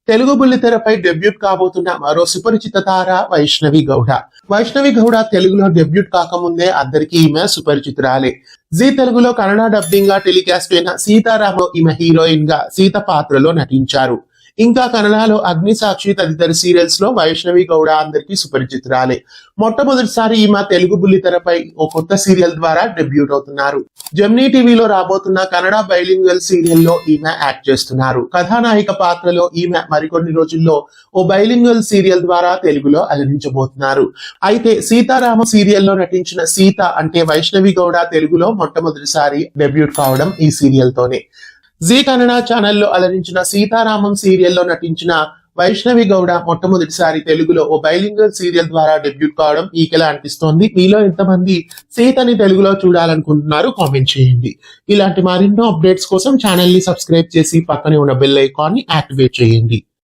Telugu బుల్లితెరపై debut కాబోతున్న మరో సుపరిచిత తార వైష్ణవి గౌడ. వైష్ణవి గౌడ తెలుగులో డెబ్యూట్ కాకముందే అందరికీ ఈమె సుపరిచితురాలే. జీ తెలుగులో కన్నడ డబ్బింగ్ గా టెలికాస్ట్ అయిన సీతారామ ఈమె హీరోయిన్ గా సీత పాత్రలో నటించారు. ఇంకా కన్నడలో అగ్నిసాక్షి తదితర సీరియల్స్ లో వైష్ణవి గౌడ అందరికీ సుపరిచితురాలే. మొట్టమొదటిసారి ఈమె తెలుగు బుల్లితెరపై ఓ కొత్త సీరియల్ ద్వారా డెబ్యూట్ అవుతున్నారు. జెమినీ టీవీలో రాబోతున్న కన్నడ బైలింగ్వల్ సీరియల్ లో ఈమె యాక్ట్ చేస్తున్నారు. కథానాయిక పాత్రలో ఈమె మరికొన్ని రోజుల్లో ఓ బైలింగ్వల్ సీరియల్ ద్వారా తెలుగులో అలరించబోతున్నారు. అయితే సీతారామ సీరియల్లో నటించిన సీత అంటే వైష్ణవి గౌడ తెలుగులో మొట్టమొదటిసారి డెబ్యూట్ కావడం ఈ సీరియల్ తోనే. జీ కన్నడ ఛానల్లో అలరించిన సీతారామం సీరియల్లో నటించిన వైష్ణవి గౌడ మొట్టమొదటిసారి తెలుగులో ఓ బైలింగల్ సీరియల్ ద్వారా డెబ్యూట్ కావడం ఈకెలా అనిపిస్తోంది. మీలో ఎంతమంది సీతని తెలుగులో చూడాలనుకుంటున్నారు కామెంట్ చేయండి. ఇలాంటి మరెన్నో అప్డేట్స్ కోసం ఛానల్ ని సబ్స్క్రైబ్ చేసి పక్కనే ఉన్న బెల్ ఐకాన్ ని యాక్టివేట్ చేయండి.